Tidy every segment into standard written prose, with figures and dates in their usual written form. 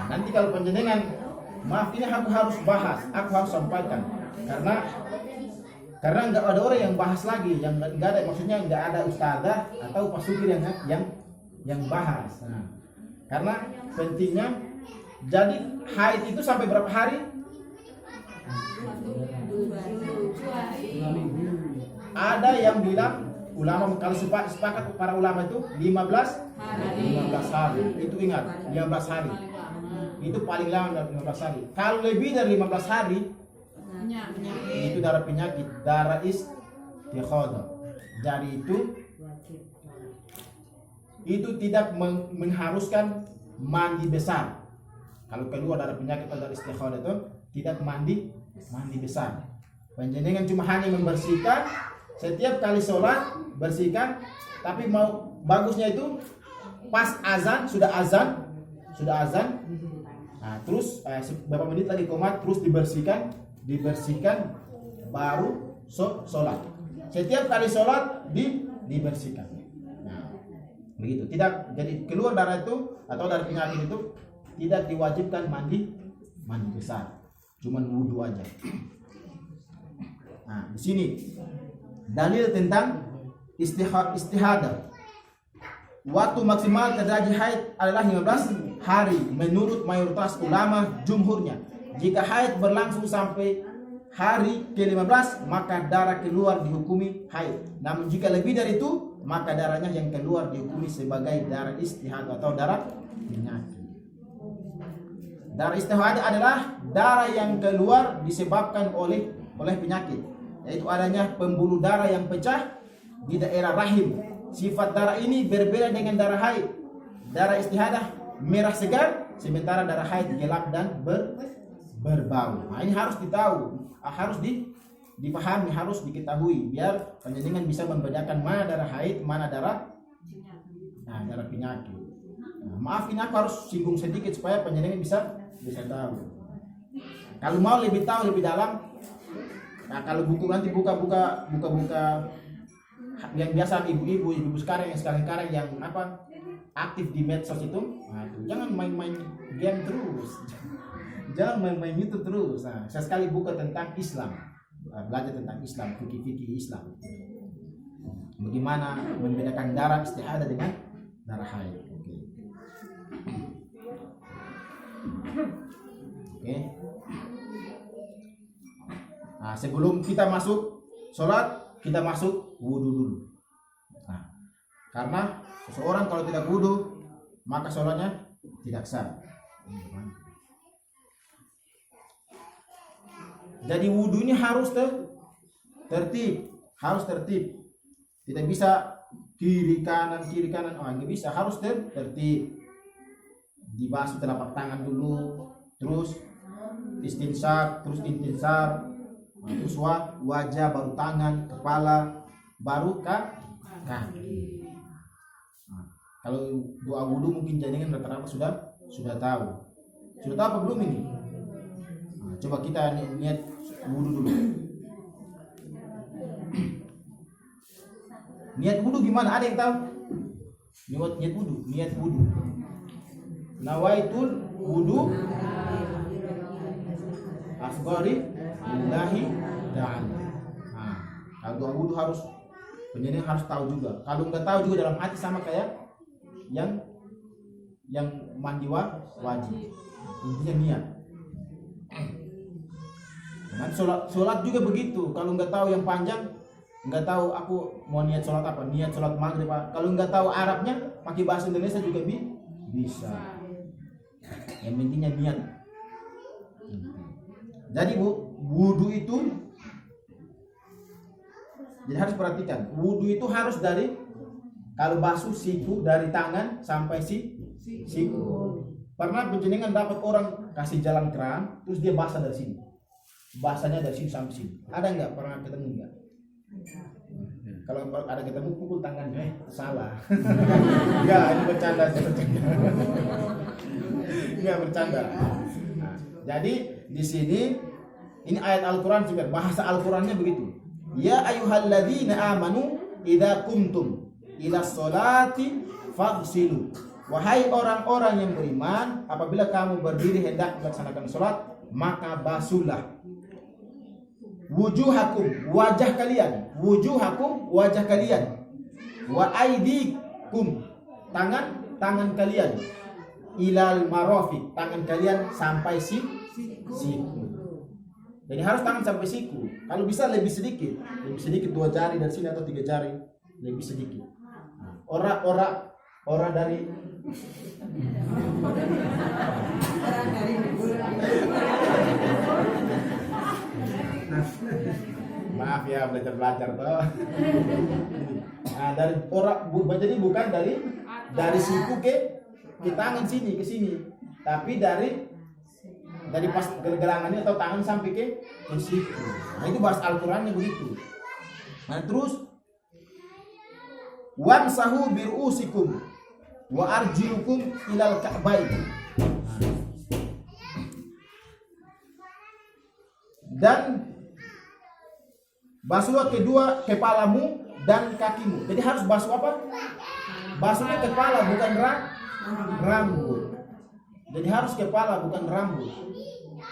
Nanti kalau panjenengan, maaf ini aku harus bahas, aku harus sampaikan, karena nggak ada orang yang bahas lagi, yang nggak ada, maksudnya nggak ada ustazah atau pasukir yang bahas. Nah, karena pentingnya, jadi haid itu sampai berapa hari? Ada yang bilang, ulama kalau sepakat para ulama itu 15 hari. Itu ingat, 15 hari. Itu paling lama 15 hari. Kalau lebih dari 15 hari, itu darah penyakit, darah istikhadah. Jadi itu tidak mengharuskan mandi besar. Kalau keluar darah penyakit atau darah istikhadah itu tidak mandi besar. Panjenengan cuma hanya membersihkan setiap kali sholat, bersihkan. Tapi mau bagusnya itu pas azan, sudah azan. Nah, terus beberapa menit lagi komat, terus dibersihkan baru sholat. Setiap kali sholat dibersihkan. Nah, begitu. Tidak, jadi keluar darah itu atau darah penyakit itu tidak diwajibkan mandi besar, cuman wudu aja. Nah, di sini dalil tentang istihadah. Waktu maksimal terjadi haid adalah 15 hari menurut mayoritas ulama jumhurnya. Jika haid berlangsung sampai hari ke-15, maka darah keluar dihukumi haid. Namun jika lebih dari itu, maka darahnya yang keluar dihukumi sebagai darah istihadah atau darah penyakit. Darah istihadah adalah darah yang keluar disebabkan oleh penyakit, yaitu adanya pembuluh darah yang pecah di daerah rahim. Sifat darah ini berbeda dengan darah haid. Darah istihadah merah segar, sementara darah haid gelap dan berbau. Nah, ini harus harus dipahami, harus diketahui biar panjenengan bisa membedakan mana darah haid, mana darah penyakit. Nah, maaf ini aku harus singgung sedikit supaya panjenengan bisa tahu. Kalau mau lebih tahu lebih dalam, nah kalau buku nanti buka yang biasa ibu sekarang yang aktif di medsos itu, nah, jangan main-main game terus, jangan main-main YouTube terus. Nah, saya sekali buka tentang Islam, belajar tentang Islam, fikih Islam, bagaimana membedakan darah istihadah dengan darah haid. Oke. Nah, sebelum kita masuk sholat, kita masuk wudu dulu. Nah, karena seseorang kalau tidak wudu, maka sholatnya tidak sah. Jadi wudu ini harus tertib. Tidak bisa kiri kanan, nggak bisa, harus tertib. Dibasuh telapak tangan dulu, terus istinsar, terus intinsar, terus wajah, baru tangan, kepala, baru kaki. Nah, kalau doa wudu mungkin jenengan rata-rata sudah tahu. Sudah tahu apa belum ini? Nah, coba kita niat wudu dulu. Niat wudu gimana? Ada yang tahu? Niat wudu. Nawaitul wudu asghari lillahi ta'ala. Nah, kalau doa wudu penjenengan harus tahu juga. Kalau nggak tahu juga dalam hati sama kayak yang mandi wajib. Intinya niat. Dan sholat juga begitu. Kalau nggak tahu yang panjang, nggak tahu aku mau niat sholat apa, niat sholat maghrib apa. Kalau nggak tahu Arabnya, pakai bahasa Indonesia juga bisa. Yang pentingnya niat. Jadi wudu itu, jadi harus perhatikan. Wudu itu harus dari, kalau basuh siku dari tangan sampai siku. Pernah penjenengan dapat orang kasih jalan keran, terus dia basah dari sini. Basahnya dari sini sampai sini. Ada nggak? Pernah ketemu nggak? Kalau ada ketemu pukul tangannya, salah. Enggak, ini bercanda. Enggak bercanda. Nah, jadi di sini ini ayat Al-Qur'an juga, bahasa Al-Qur'annya begitu. Ya ayyuhalladzina amanu idza qumtum ila sholati faghsilu Wahai orang-orang yang beriman, apabila kamu berdiri hendak melaksanakan sholat, maka basuhlah wujuhakum, wajah kalian, wujuhakum, wajah kalian, wa aidikum, tangan kalian, ilal marafiq, tangan kalian sampai siku. Jadi harus tangan sampai siku. Kalau bisa lebih sedikit 2 jari dari sini atau 3 jari, lebih sedikit. Ora dari maaf ya, belajar toh. Nah, dari jadi bukan dari siku ke tangan sini ke sini, tapi dari pas gelangannya atau tangan sampai ke siku. Nah, itu bahasa Al-Qur'annya begitu. Nah, terus wamsahu birusikum wa arjilukum ilal ka'bain. Dan basuhlah kedua kepalamu dan kakimu. Jadi harus basuh apa? Basuhnya kepala bukan rambut. Jadi harus kepala bukan rambut.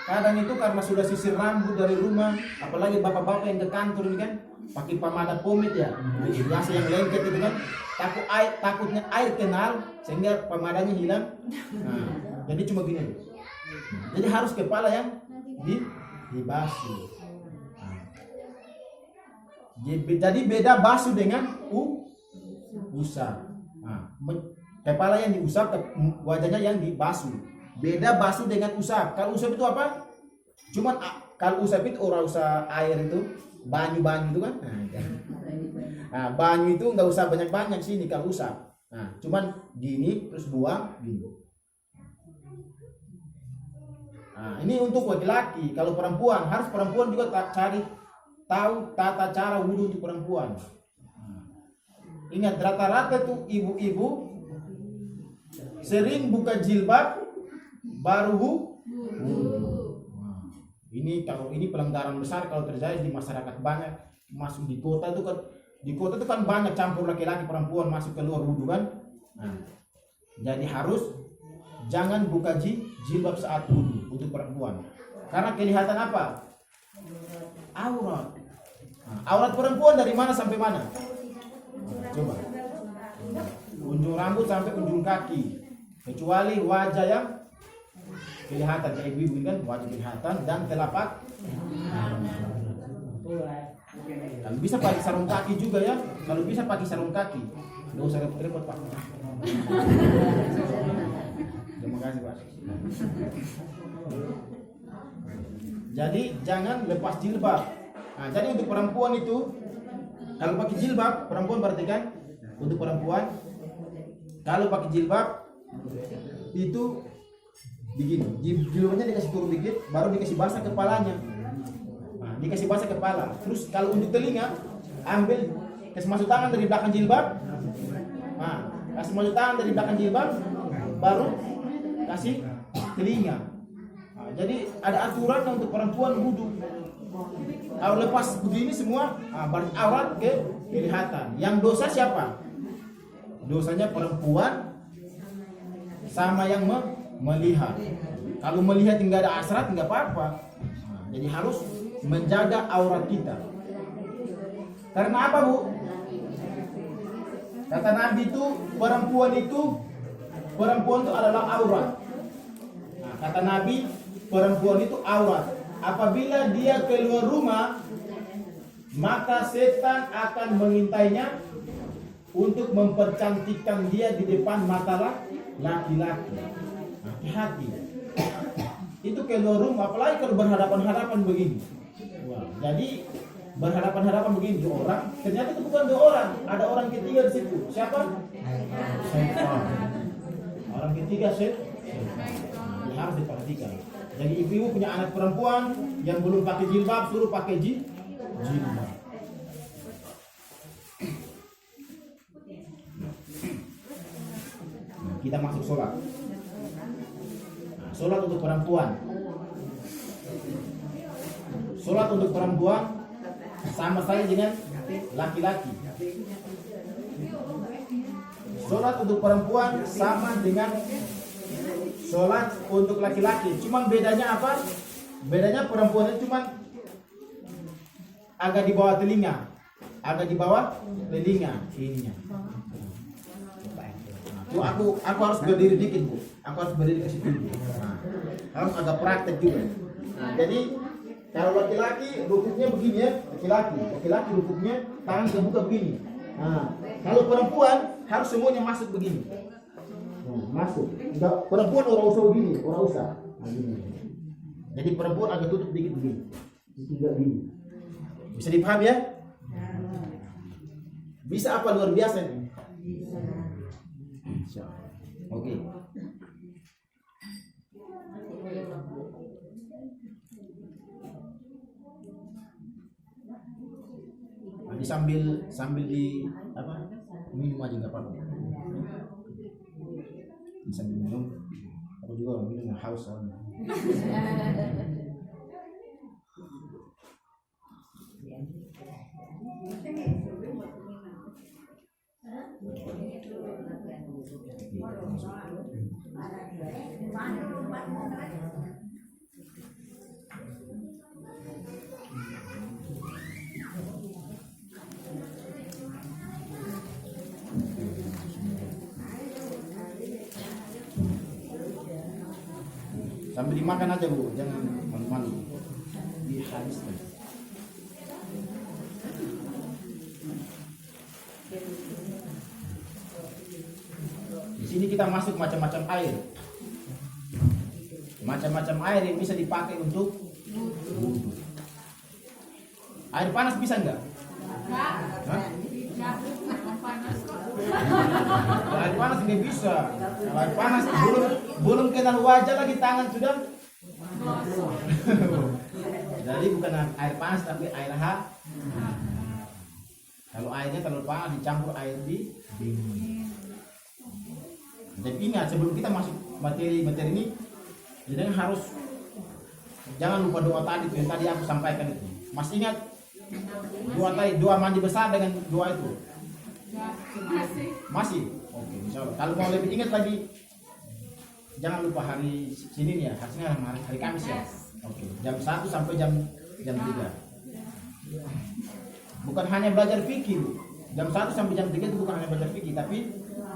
Kadang itu karena sudah sisir rambut dari rumah, apalagi bapak-bapak yang ke kantor ini kan pakai pemada pomade ya, biasa yang lengket itu kan, takutnya air kenal sehingga pemadanya hilang. Nah, jadi cuma gini. Jadi harus kepala yang dibasuh. Jadi beda basuh dengan usap. Nah, kepala yang diusap, wajahnya yang dibasuh. Beda basuh dengan usap. Kalau usap itu apa? Cuman kalau usap itu orang usah air itu, banyu itu kan. Nah, banyu itu nggak usah banyak sini kalau usap. Nah, cuman gini terus buang gini. Nah, ini untuk laki-laki. Kalau perempuan juga cari tahu tata cara wudhu untuk perempuan. Ingat, rata-rata tuh ibu-ibu sering buka jilbab baru wudhu. Ini pelanggaran besar kalau terjadi di masyarakat banyak, masuk di kota itu kan banyak campur laki-laki perempuan masuk keluar wudhu kan. Nah, jadi harus jangan buka jilbab saat wudhu untuk perempuan. Karena kelihatan apa? Aurat. Nah, aurat perempuan dari mana sampai mana? Coba. Ujung rambut sampai ujung kaki. Kecuali wajah yang kelihatan, kayak ibu kan wajah kelihatan dan telapak. Kalau bisa pakai sarung kaki juga ya. Kalau bisa pakai sarung kaki. Nggak usah repot-repot Pak. Terima kasih Pak. Jadi jangan lepas jilbab. Nah, jadi untuk perempuan itu kalau pakai jilbab, perempuan berarti kan untuk perempuan kalau pakai jilbab itu begini, jilbabnya dikasih turun dikit, baru dikasih basah kepalanya. Nah, dikasih basah kepala. Terus kalau untuk telinga, ambil kasih masuk tangan dari belakang jilbab. Nah, kasih masuk tangan dari belakang jilbab, baru kasih telinga. Nah, jadi ada aturan untuk perempuan wudhu. Kalau lepas begini semua, berarti aurat kelihatan. Yang dosa siapa? Dosanya perempuan sama yang melihat. Kalau melihat nggak ada asrat nggak apa-apa. Nah, jadi harus menjaga aurat kita. Karena apa Bu? Kata Nabi itu perempuan itu adalah aurat. Nah, kata Nabi perempuan itu aurat. Apabila dia keluar rumah, maka setan akan mengintainya untuk mempercantikkan dia di depan mata laki-laki. Hati-hati. Itu keluar rumah, apalagi kalau berhadapan-hadapan begini. Wah, jadi berhadapan-hadapan begini dua orang, ternyata itu bukan dua orang, ada orang ketiga di situ. Siapa? Setan. Orang ketiga setan. Ini harus diperhatikan. Jadi ibu punya anak perempuan yang belum pakai jilbab, suruh pakai jilbab. Kita masuk sholat. Nah, sholat untuk perempuan. Sholat untuk perempuan sama saja dengan laki-laki. Sholat untuk perempuan sama dengan sholat untuk laki-laki. Cuman bedanya apa? Bedanya perempuan itu cuman agak di bawah telinga, agak di bawah telinga ininya. Tuh aku harus berdiri dikit bu, aku harus berdiri ke situ. Nah, harus agak praktek juga. Nah, jadi kalau laki-laki rukuknya begini ya, laki-laki rukuknya tangan terbuka begini. Nah, kalau perempuan harus semuanya masuk begini. Nah, masuk. Enggak, perempuan orang usah begini, orang usah. Nah, gini. Jadi perempuan agak tutup dikit begini, tidak begini. Bisa dipahami ya? Bisa apa luar biasa ini? Bisa. Oke. Nanti sambil di apa? Minum aja nggak apa-apa. Sambil minum. Aku juga minum haus soalnya. Sambil dimakan aja bu, jangan malu-malu. Dihabiskan. Di sini kita masuk macam-macam air. Macam-macam air yang bisa dipakai untuk wudhu. Air panas bisa enggak? Air panas nggak bisa. Kalau air panas belum kenal wajah lagi tangan sudah. Jadi bukan air panas tapi air hangat. Kalau airnya terlalu panas dicampur air di dingin. Jadi ingat sebelum kita masuk materi ini, jadi harus jangan lupa doa tadi yang tadi aku sampaikan itu. Masih ingat doa mandi besar dengan doa itu? Masih. Oke, insyaallah. Kalau mau lebih ingat lagi, jangan lupa hari Senin ya, hari Kamis ya. Oke, jam 1 sampai jam 3. Bukan hanya belajar fikih, jam 1 sampai jam 3 itu bukan hanya belajar fikih, tapi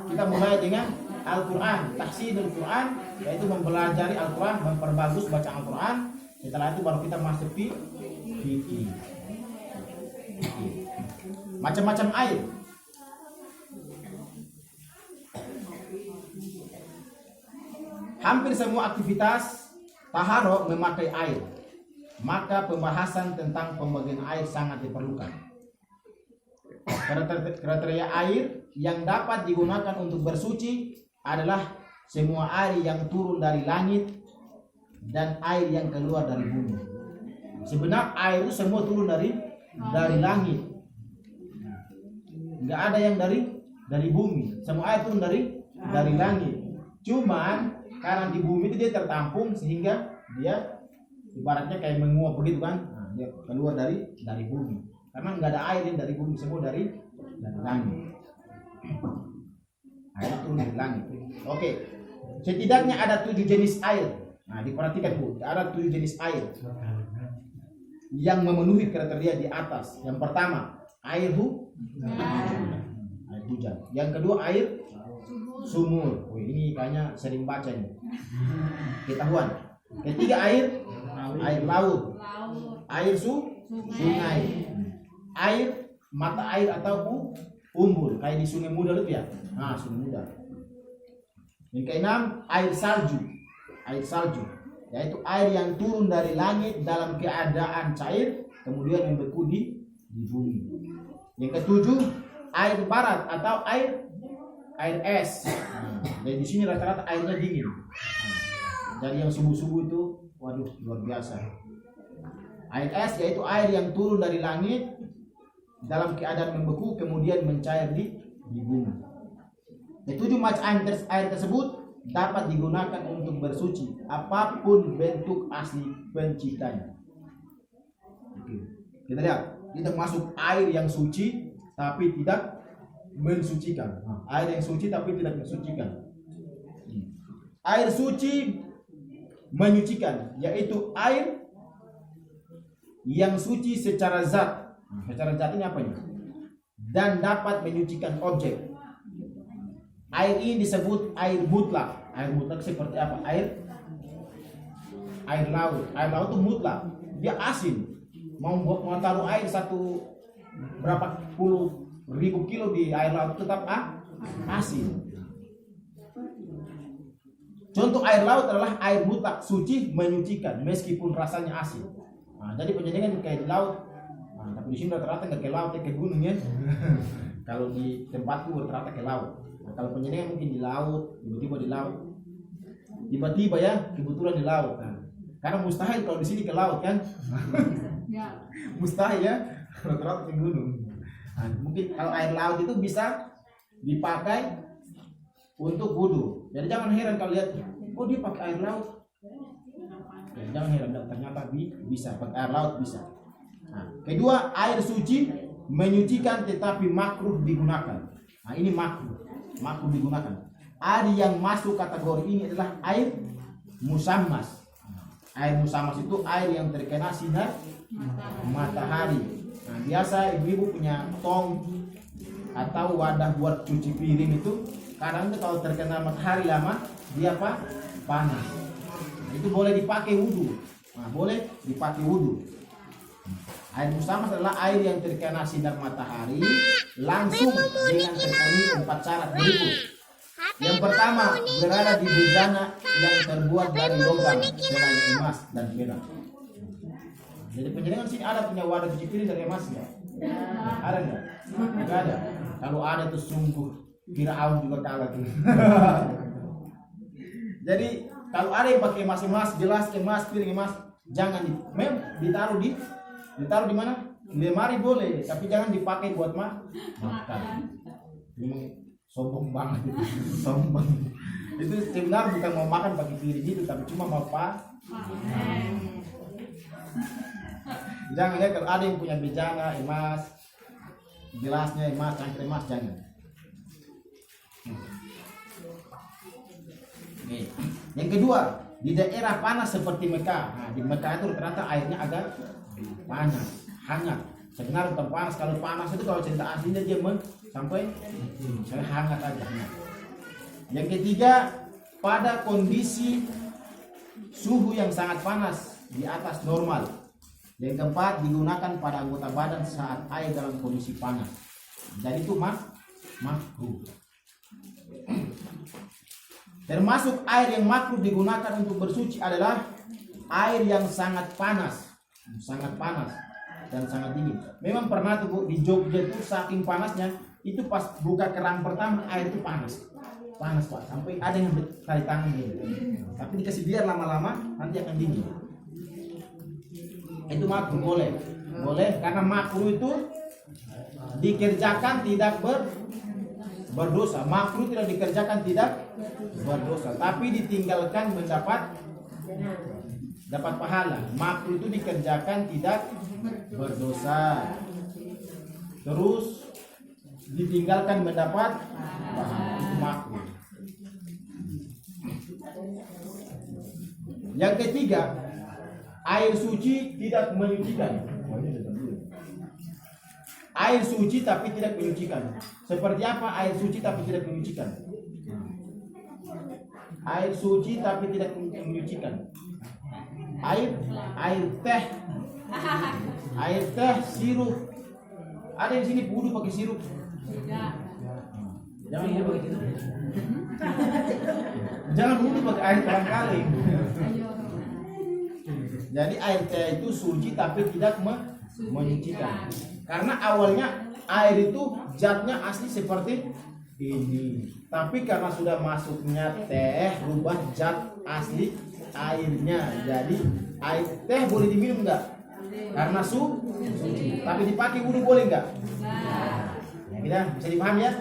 kita mulai dengan Al-Quran, tahsinul Quran, yaitu mempelajari Al-Quran, memperbagus baca Al-Quran. Setelah itu baru kita masuk fikih. Macam-macam air. Hampir semua aktivitas taharah memakai air. Maka pembahasan tentang pembagian air sangat diperlukan. Kriteria air yang dapat digunakan untuk bersuci adalah semua air yang turun dari langit dan air yang keluar dari bumi. Sebenarnya air itu semua turun dari langit. Enggak ada yang dari bumi. Semua air turun dari langit. Cuman karena di bumi itu dia tertampung sehingga dia ibaratnya kayak menguap begitu kan. Nah, dia keluar dari bumi. Karena enggak ada air yang dari bumi, semua dari langit. Air turun dari langit. Oke. Setidaknya ada 7 jenis air. Nah, diperhatikan Bu, ada 7 jenis air yang memenuhi kriteria di atas. Yang pertama, air hujan. Yang kedua, air sumur. Oh, ini kayaknya sering baca ini. Ketahuan. Ketiga, air laut. Air sungai. Air mata air atau umbul kayak di Sungai Muda itu ya. Nah, Sungai Muda. Yang keenam, air salju. Air salju yaitu air yang turun dari langit dalam keadaan cair kemudian membeku di bumi. Yang ketujuh, air barat atau air es. Nah, jadi di sini rata-rata airnya dingin. Jadi yang subuh-subuh itu waduh luar biasa. Air es yaitu air yang turun dari langit dalam keadaan membeku kemudian mencair di bumi. Ketujuh macam air tersebut dapat digunakan untuk bersuci apapun bentuk asli penciptanya. Oke. Kita lihat, kita masuk air yang suci tapi tidak mensucikan. Air yang suci tapi tidak mensucikan. Air suci menyucikan, yaitu air yang suci secara zat. Secara zat ini apanya? Dan dapat menyucikan objek. Air ini disebut air mutlak. Air mutlak seperti apa? Air laut. Air laut itu mutlak. Dia asin. Mau taruh air berapa puluh ribu kilo di air laut tetap asin. Contoh air laut adalah air mutlak, suci, menyucikan meskipun rasanya asin. Nah, jadi penyedingan kayak di laut. Nah, tapi di sini rata-rata nggak ke laut, ke gunung ya. Kalau di tempatku rata-rata ke laut. Nah, kalau penyedingan mungkin di laut, tiba-tiba di laut, tiba-tiba ya kebetulan di laut. Nah, karena mustahil kalau di sini ke laut kan. Mustahil ya, rata-rata ke gunung. Nah, mungkin kalau air laut itu bisa dipakai untuk wudu. Jadi jangan heran kalau lihat, oh dia pakai air laut. Ya, jangan heran, ternyata bisa pakai air laut bisa. Nah, kedua, air suci menyucikan tetapi makruh digunakan. Nah, ini makruh digunakan. Air yang masuk kategori ini adalah air musammas. Air musammas itu air yang terkena sinar matahari. Nah, biasa ibu-ibu punya tong atau wadah buat cuci piring itu kadang itu kalau terkena matahari lama dia panas. Nah, itu boleh dipakai wudu. Nah, boleh dipakai wudu. Air musammas adalah air yang terkena sinar matahari langsung dengan terpenuhi 4 syarat berikut. Yang pertama, berada di bejana yang terbuat dari logam selain emas dan perak. Jadi penjaringan sini ada punya wadah cuci piring dari emas nggak? Ada nggak? Nggak ada. Kalau ada itu sungguh Firaun juga kalah tuh. Jadi kalau ada yang pakai emas, jelas emas, piring emas, jangan ditaruh di mana? Di lemari boleh, tapi jangan dipakai buat makan. Memang sombong banget itu. Sombong. Itu sebenarnya bukan mau makan pakai piring itu, tapi cuma mau jangan ya, kalau ada yang punya bejana emas, gelasnya emas, cangkir emas, jangan. Oke. Yang kedua, di daerah panas seperti Mekah. Nah, di Mekah itu rata-rata airnya agak panas, hangat. Sebenarnya bukan panas. Kalau panas itu kalau cerita aslinya dia sampai hangat aja. Yang ketiga, pada kondisi suhu yang sangat panas di atas normal. Yang keempat, digunakan pada anggota badan saat air dalam kondisi panas. Jadi itu makruh. Termasuk air yang makruh digunakan untuk bersuci adalah air yang sangat panas dan sangat dingin. Memang pernah tuh Bu, di Jogja itu saking panasnya, itu pas buka keran pertama air itu panas Pak, sampai ada yang tarik tangan gitu. Tapi dikasih biar lama-lama nanti akan dingin. Itu makruh, boleh karena makruh itu dikerjakan tidak berdosa. Makruh tidak dikerjakan tidak berdosa, tapi ditinggalkan mendapat pahala. Makruh itu dikerjakan tidak berdosa, terus ditinggalkan mendapat pahala. Itu makruh. Yang ketiga, air suci tidak menyucikan. Air suci tapi tidak menyucikan. Seperti apa air suci tapi tidak menyucikan? Air suci tapi tidak menyucikan. Air teh, sirup. Ada di sini wudu pakai sirup? Jangan wudu pakai sirup. Jangan wudu pakai air barangkali. Jadi air teh itu suci tapi tidak menyucikan. Karena awalnya air itu zatnya asli seperti ini. Tapi karena sudah masuknya teh, rubah zat asli airnya. Jadi air teh boleh diminum enggak? Karena suci. Tapi dipakai wudu boleh enggak? Ya, bisa dipahami ya?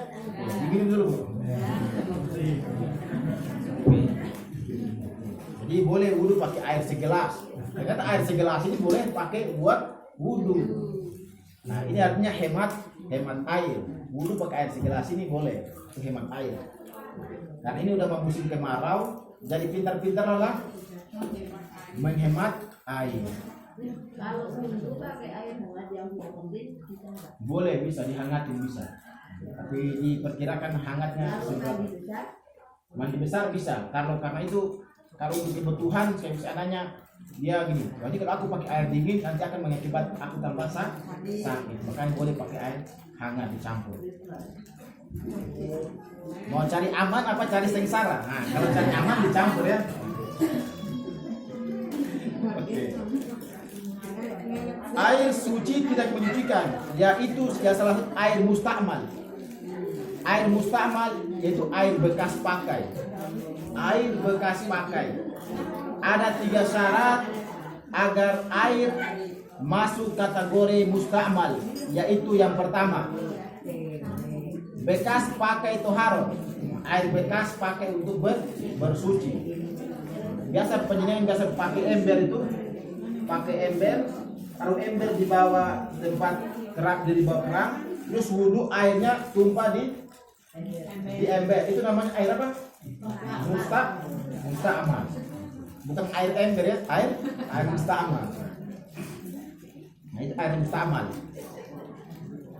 Diminum dulu Bu. Jadi boleh wudu pakai air segelas. Ternyata air segelas ini boleh pakai buat wudu. Nah, ini artinya hemat air. wudhu pakai air segelas ini boleh, itu hemat air. Karena ini udah mau musim kemarau, jadi pintar-pintarlah menghemat air. Kalau wudhu pakai air hangat yang mungkin bisa nggak? Boleh, bisa dihangatin bisa. Tapi diperkirakan hangatnya mandi besar bisa. Karena itu kalau untuk kebutuhan saya bisa nanya dia gini. Jadi kalau aku pakai air dingin nanti akan mengakibat aku tambah sakit. Makanya boleh pakai air hangat dicampur. Mau cari aman apa cari sengsara? Nah, kalau cari aman dicampur ya. Oke. Air suci tidak menyucikan, yaitu salah satu air musta'mal. Air musta'mal yaitu air bekas pakai. Air bekas pakai. Ada 3 syarat agar air masuk kategori musta'mal, yaitu yang pertama, bekas pakai toharo. Air bekas pakai untuk bersuci. Biasa penjenengan biasa pakai ember itu, pakai ember. Kalau ember di bawah tempat kerak, di bawah kerak, terus wudhu airnya tumpah di ember, itu namanya air apa? Musta'mal. Bukan air ember ya, air musta'mal. Nah, itu air musta'mal.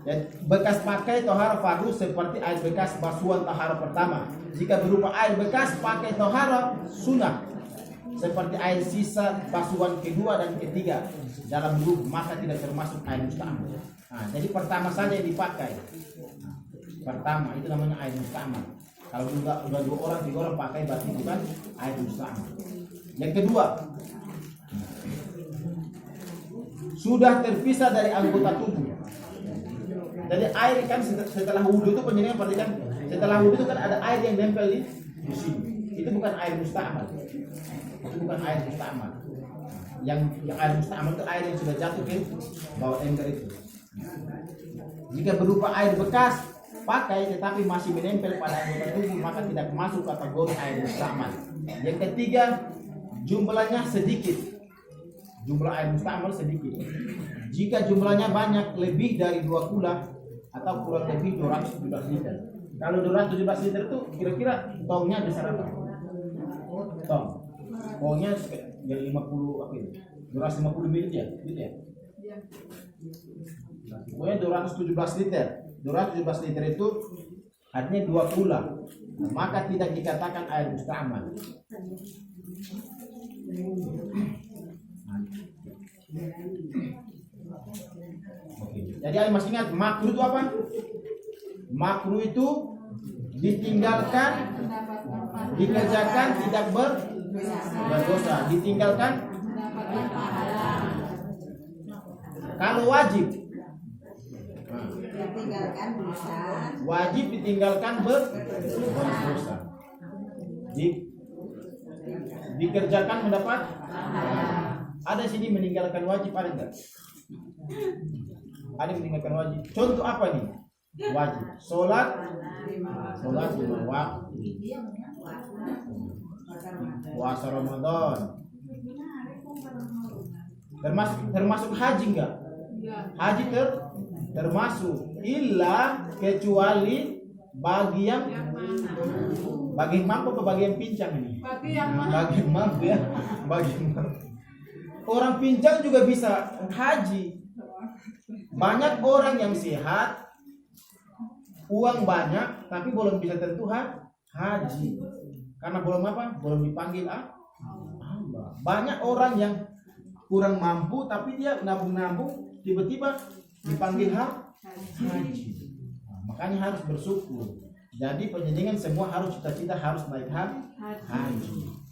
Dan bekas pakai tohara fardu seperti air bekas basuhan tohara pertama. Jika berupa air bekas pakai tohara sunnah, seperti air sisa basuhan kedua dan ketiga dalam wudhu, maka tidak termasuk air musta'mal. Nah, jadi pertama saja yang dipakai. Pertama itu namanya air musta'mal. Kalau udah 2 orang 3 orang pakai berarti bukan air musta'mal. Yang kedua, sudah terpisah dari anggota tubuh. Jadi air kan setelah wudhu itu penjenengan perhatikan, setelah wudhu itu kan ada air yang nempel di sini. Itu bukan air musta'mal. Itu bukan air musta'mal. Yang air musta'mal itu air yang sudah jatuh ke bawah ember itu. Jika berupa air bekas pakai tetapi masih menempel pada anggota tubuh, maka tidak masuk kategori air musta'mal. Yang ketiga, jumlahnya sedikit. Jumlah air musta'mal sedikit. Jika jumlahnya banyak, lebih dari 2 kula atau kurang lebih 217 liter. Kalau 217 liter itu kira-kira tongnya besar apa? Tong. Tongnya jadi 50 apa itu? 250 ml ya? Gitu ya? Pokoknya 217 liter. 217 liter itu artinya 2 kula. Maka tidak dikatakan air musta'mal. Oke. Jadi masih ingat makruh itu apa? Makruh itu ditinggalkan, dikerjakan tidak berdosa, ditinggalkan. Kalau wajib, wajib ditinggalkan berdosa. Dikerjakan mendapat. Ada sini meninggalkan wajib, ada enggak? Ada meninggalkan wajib. Contoh apa nih? Wajib. Sholat lima waktu. Puasa Ramadan. Termasuk haji enggak? Haji termasuk, illa kecuali bagian mampu atau bagian pincang ini? Bagian mampu ya. Bagian mampu. Orang pincang juga bisa haji. Banyak orang yang sehat, uang banyak, tapi belum bisa tentu haji. Karena belum apa? Belum dipanggil Allah. Banyak orang yang kurang mampu, tapi dia nabung-nabung, tiba-tiba dipanggil haji. Makanya harus bersyukur. Jadi penjenengan semua harus cita-cita harus naik haji.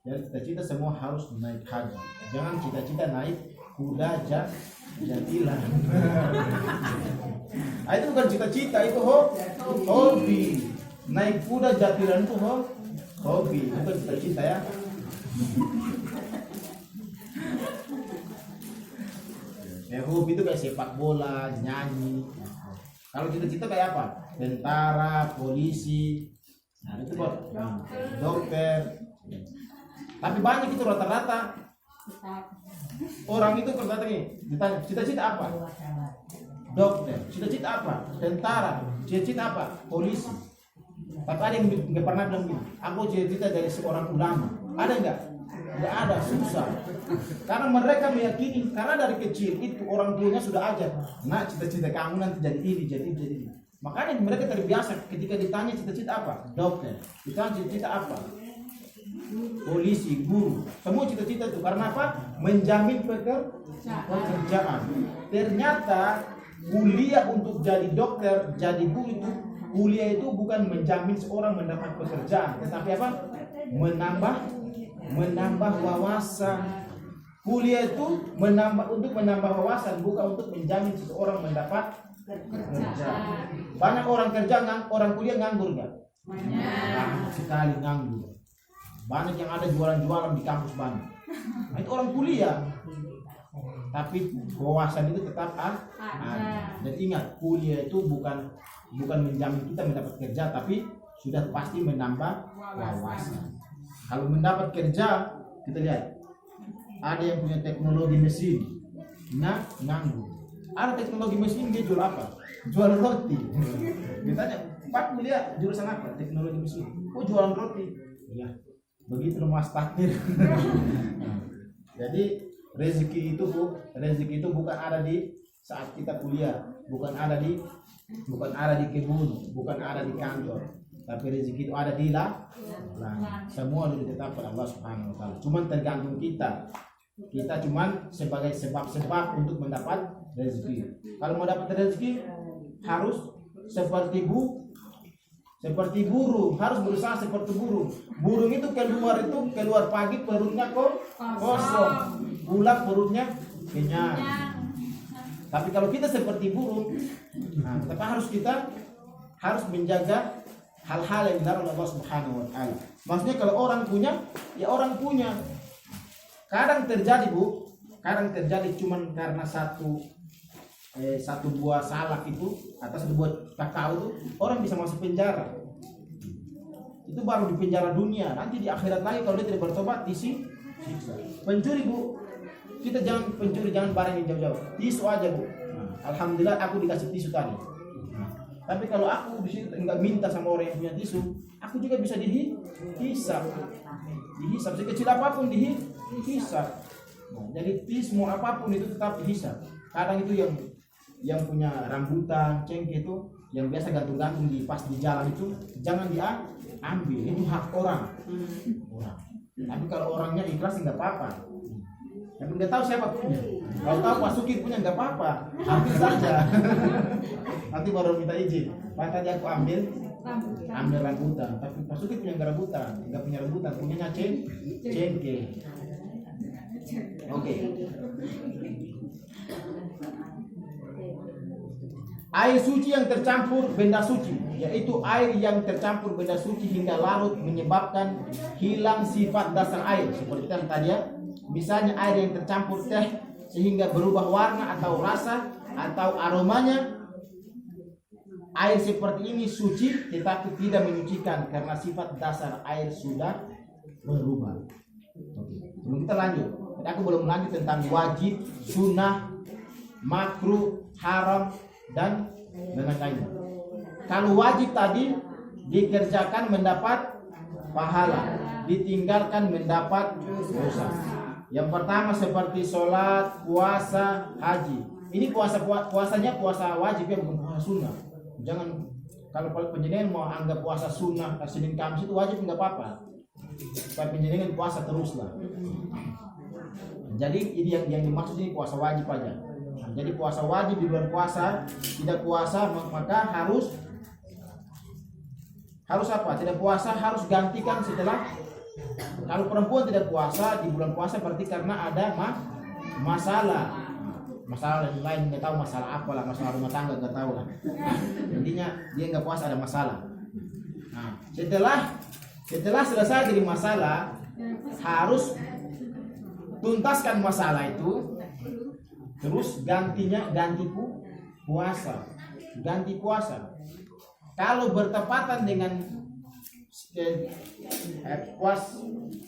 Dan cita-cita semua harus naik haji. Jangan cita-cita naik kuda jatilan. Itu bukan cita-cita, itu hobi. Naik kuda jatilan itu hobi, bukan cita-cita ya. Hobi itu kayak sepak bola, nyanyi. Kalau cita-cita kayak apa? Tentara, polisi, nah itu dokter. Tapi banyak itu rata-rata orang itu bertanya nih, ditanya cita-cita apa? dokter. Cita-cita apa? Tentara. Cita-cita apa? Polisi. Tapi ada yang nggak pernah bilang gini, aku cita-cita dari seorang ulama. Ada nggak? Nggak ada, susah. Karena mereka meyakini, karena dari kecil itu orang tuanya sudah ajar, nah cita-cita kamu nanti jadi ini, jadi ini, jadi ini. Makanya mereka terbiasa ketika ditanya cita-cita apa? Dokter. Ditanya cita-cita apa? Polisi, guru. Semua cita-cita itu karena apa? Menjamin pekerjaan. Ternyata kuliah untuk jadi dokter, jadi guru itu, kuliah itu bukan menjamin seorang mendapat pekerjaan, tetapi apa? Menambah wawasan. Kuliah itu untuk menambah wawasan, bukan untuk menjamin seseorang mendapat kerja. Banyak orang orang kuliah nganggur nggak? Banyak sekali nganggur. Banyak yang ada jualan-jualan di kampus banyak. Nah, itu orang kuliah. Tapi wawasan itu tetap ada. Dan ingat, kuliah itu bukan menjamin kita mendapat kerja, tapi sudah pasti menambah wawasan. Kalau mendapat kerja, kita lihat ada yang punya teknologi mesin, nganggur. Ada teknologi mesin, dia jual apa? Jual roti. Ditanya, Pak kuliah jurusan apa? Teknologi mesin. Oh, jualan roti. Iya, begitu mas takdir. Jadi rezeki itu bukan ada di saat kita kuliah, bukan ada di kebun, bukan ada di kantor, tapi rezeki itu ada di langit. Semua sudah ditetapkan Allah Subhanahu wa taala. Cuman tergantung kita. Kita cuman sebagai sebab-sebab untuk mendapat rezeki. Kalau mau dapat rezeki harus seperti burung, harus berusaha seperti burung. Burung itu keluar pagi perutnya kosong, pulang perutnya kenyang. Tapi kalau kita seperti burung, nah, kita harus menjaga hal-hal yang dilarang Allah Subhanahu wa taala. Maksudnya kalau orang punya, ya orang punya. Kadang terjadi cuman karena satu buah salak itu atau satu buah kakao itu orang bisa masuk penjara. Itu baru di penjara dunia. Nanti di akhirat lagi kalau dia tidak bertobat disiksa. Pencuri Bu, kita jangan pencuri, jangan barang yang jauh-jauh. Tisu aja Bu. Alhamdulillah aku dikasih tisu tadi. Tapi kalau aku di situ enggak minta sama orang yang punya tisu, aku juga bisa dihisab. Sekecil apapun dihisab. Jadi tisu mau apapun itu tetap dihisab. Kadang itu yang punya rambutan, cengkeh itu yang biasa gantung-gantung pas di jalan itu jangan diambil, itu hak orang. Tapi kalau orangnya ikhlas enggak apa-apa. Tapi nggak tahu siapa punya. Kalau tahu Pak Suki punya nggak apa-apa, ambil saja. Nanti baru minta izin. Pak tadi aku ambil rambutan. Tapi Pak Suki punya nggak punya rambutan, punyanya cengkeh. Oke. Air suci yang tercampur benda suci, yaitu air yang tercampur benda suci hingga larut menyebabkan hilang sifat dasar air, seperti yang tadi ya. Misalnya air yang tercampur teh sehingga berubah warna atau rasa atau aromanya. Air seperti ini suci tetapi tidak menyucikan karena sifat dasar air sudah berubah. Oke. Kita lanjut. Jadi aku belum lanjut tentang wajib, sunnah, makruh, haram dan lain-lain. Kalau wajib tadi dikerjakan mendapat pahala, ditinggalkan mendapat dosa. Yang pertama seperti sholat, puasa, haji. Ini puasanya puasa wajib ya, bukan puasa sunnah. Jangan kalau penjenengan mau anggap puasa sunnah Senin Kamis itu wajib nggak apa-apa. Supaya penjenengan puasa teruslah. Jadi ini yang dimaksud ini puasa wajib aja. Jadi puasa wajib di bulan puasa, tidak puasa maka harus apa? Tidak puasa harus gantikan setelah. Kalau perempuan tidak puasa di bulan puasa berarti karena ada masalah lain, nggak tahu masalah apa lah, masalah rumah tangga nggak tahu lah. Intinya dia nggak puasa ada masalah. Nah, setelah selesai dari masalah harus tuntaskan masalah itu, terus ganti puasa. Kalau bertepatan dengan puas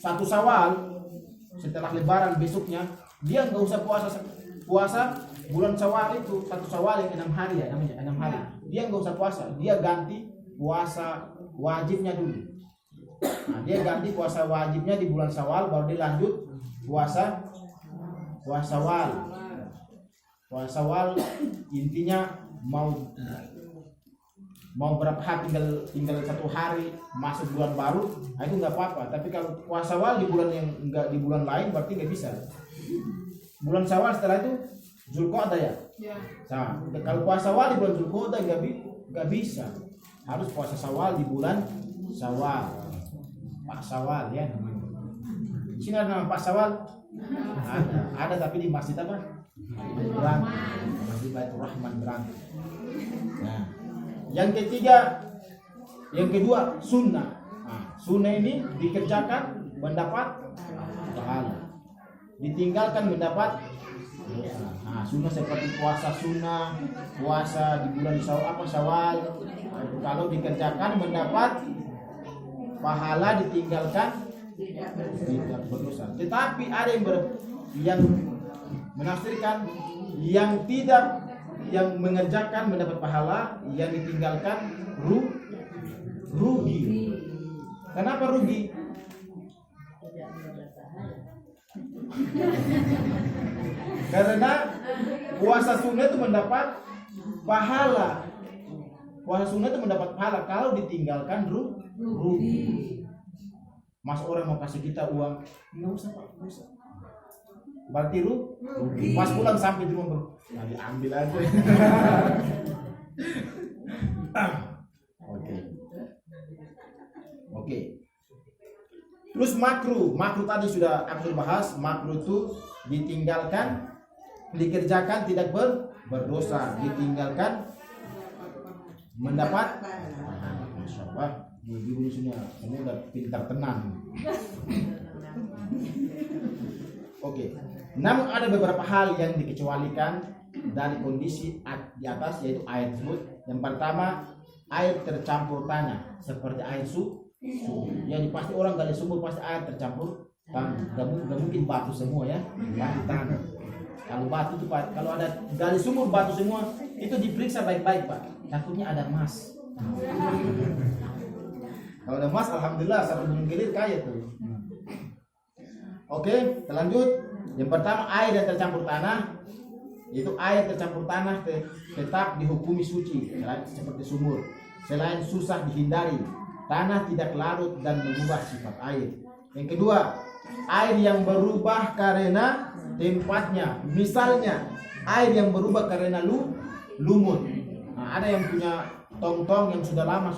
1 Syawal setelah Lebaran besoknya dia nggak usah puasa bulan Syawal itu satu Syawal yang 6 hari ya namanya 6 hari. Dia nggak usah puasa, dia ganti puasa wajibnya dulu. Nah, dia ganti puasa wajibnya di bulan Syawal, baru dia lanjut puasa Syawal. Puasa Syawal intinya mau berapa hari, tinggal 1 hari masuk bulan baru, nah itu nggak apa-apa. Tapi kalau puasa Syawal di bulan yang enggak di bulan lain berarti nggak bisa. Bulan Syawal setelah itu Zulqa'dah ya. Nah, kalau puasa Syawal di bulan Zulqa'dah nggak bisa. Harus puasa Syawal di bulan Syawal. Pak Syawal ya namanya. Di sini ada nama Pak Syawal? Ada tapi di masjid apa? Berangkat. Masjid Baitur Rahman Berangkat. Nah, yang kedua sunnah. Nah, sunnah ini dikerjakan mendapat pahala, ditinggalkan mendapat dosa. Nah, sunnah seperti puasa sunnah, puasa di bulan Syawal. Kalau dikerjakan mendapat pahala, ditinggalkan tidak berdosa. Tetapi ada yang menafsirkan yang mengerjakan mendapat pahala, yang ditinggalkan rugi. Kenapa rugi? Karena puasa sunnah itu mendapat pahala. Puasa sunnah itu mendapat pahala, kalau ditinggalkan rugi. Mas orang mau kasih kita uang, nggak usah Pak, nggak usah. Berarti rugi. Pas pulang sampai di rumah, nah, diambil aja. Oke. Terus makruh tadi sudah aku bahas. Makruh itu ditinggalkan, dikerjakan tidak berdosa, ditinggalkan mendapat. Masya Allah, ibu semua udah pintar tenang. Oke. Namun ada beberapa hal yang dikecualikan dari kondisi di atas, yaitu air tersebut. Yang pertama, air tercampur tanah seperti air sumur. Ya pasti orang gali sumur pasti air tercampur tanah. Gak mungkin batu semua ya, pasti tanah. Kalau batu itu Pak, kalau ada gali sumur batu semua, itu diperiksa baik-baik Pak. Takutnya ada emas. Kalau ada emas, alhamdulillah sampai menggilir kaya tuh. Oke, lanjut. Yang pertama, air yang tercampur tanah. Itu air tercampur tanah tetap dihukumi suci, seperti sumur. Selain susah dihindari, tanah tidak larut dan mengubah sifat air. Yang kedua, air yang berubah karena tempatnya. Misalnya, air yang berubah karena lumut. Nah, ada yang punya tong-tong yang sudah lama